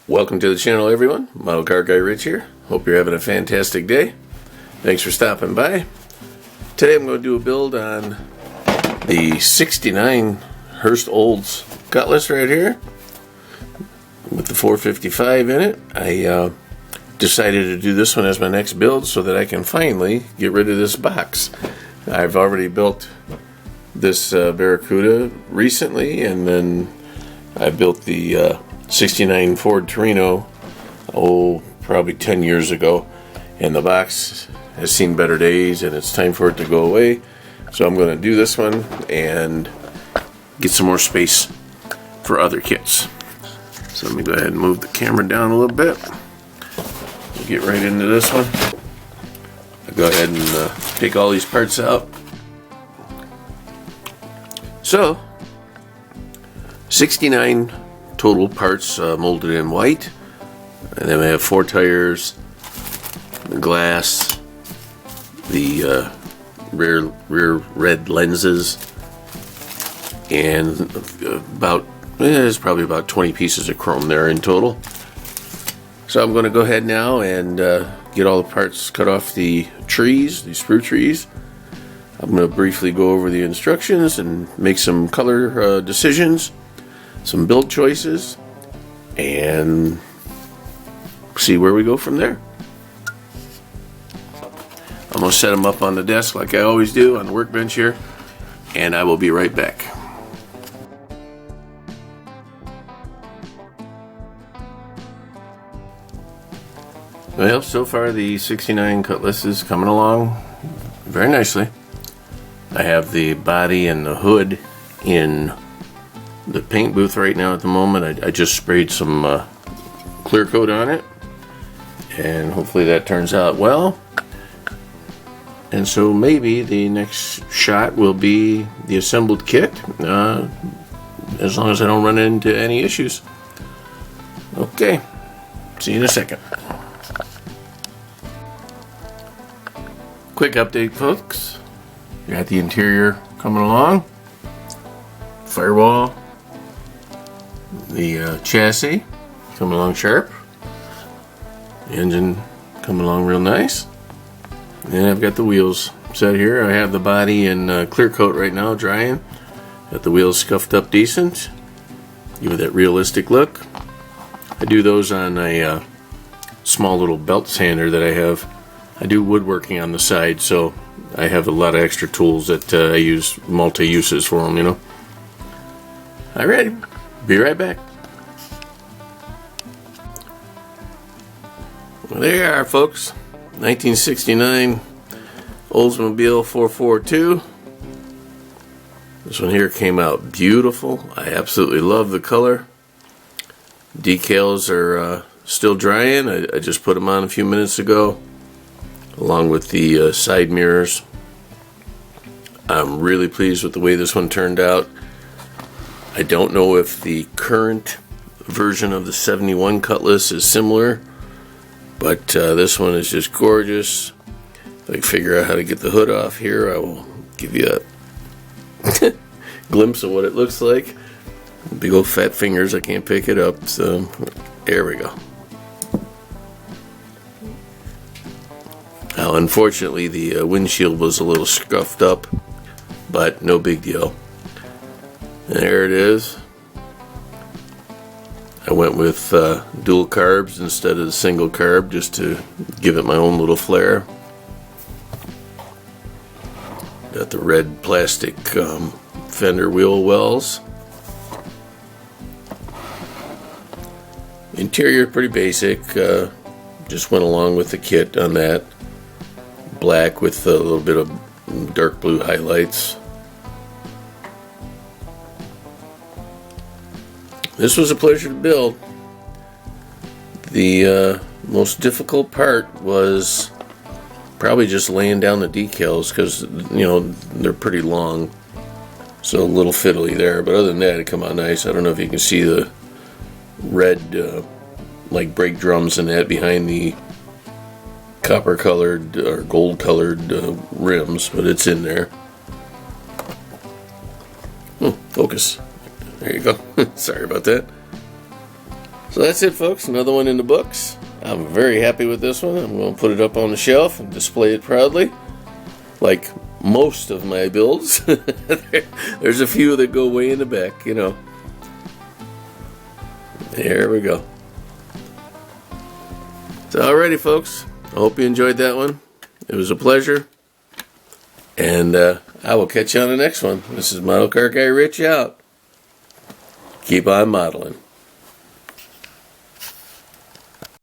Welcome to the channel, everyone. Model Car Guy Rich here. Hope you're having a fantastic day. Thanks for stopping by. Today I'm going to do a build on the 69 Hurst Olds Cutlass right here with the 455 in it. I decided to do this one as my next build so that I can finally get rid of this box. I've already built this Barracuda recently, and then I built the 69 Ford Torino, probably 10 years ago, and the box has seen better days and it's time for it to go away. So I'm going to do this one and get some more space for other kits. So let me go ahead and move the camera down a little bit. We'll get right into this one. I'll go ahead and take all these parts out. So 69 total parts molded in white, and then we have 4 tires, the glass, the rear red lenses, and there's probably about 20 pieces of chrome there in total. So I'm going to go ahead now and get all the parts cut off the trees, the sprue trees. I'm going to briefly go over the instructions and make some color decisions, some build choices, and see where we go from there. I'm going to set them up on the desk like I always do on the workbench here, and I will be right back. Well, so far the 69 Cutlass is coming along very nicely. I have the body and the hood in the paint booth right now at the moment. I just sprayed some clear coat on it, and hopefully that turns out well. And so maybe the next shot will be the assembled kit, as long as I don't run into any issues. Okay, see you in a second. Quick update, folks. Got the interior coming along. Firewall. The chassis coming along sharp. The engine coming along real nice. And I've got the wheels set here. I have the body in clear coat right now, drying. Got the wheels scuffed up decent. Give it that realistic look. I do those on a small little belt sander that I have. I do woodworking on the side, so I have a lot of extra tools that I use multi-uses for them, you know. Alright, be right back. Well, there you are, folks. 1969 Oldsmobile 442. This one here came out beautiful. I absolutely love the color. Decals are still drying. I just put them on a few minutes ago, along with the side mirrors. I'm really pleased with the way this one turned out. I don't know if the current version of the 71 Cutlass is similar, but this one is just gorgeous. If I can figure out how to get the hood off here, I will give you a glimpse of what it looks like. Big old fat fingers, I can't pick it up, so there we go. Now, unfortunately, the windshield was a little scuffed up, but no big deal. There it is. I went with dual carbs instead of the single carb, just to give it my own little flair. Got the red plastic fender wheel wells. Interior pretty basic, just went along with the kit on that. Black with a little bit of dark blue highlights. This was a pleasure to build. The most difficult part was probably just laying down the decals, because you know they're pretty long, so a little fiddly there, but other than that it come out nice. I don't know if you can see the red like brake drums and that behind the copper colored or gold colored rims, but it's in there. Focus. There you go. Sorry about that. So that's it, folks. Another one in the books. I'm very happy with this one. I'm going to put it up on the shelf and display it proudly, like most of my builds. There's a few that go way in the back, you know. There we go. So alrighty, folks. I hope you enjoyed that one. It was a pleasure. And I will catch you on the next one. This is Model Car Guy Rich out. Keep on modeling.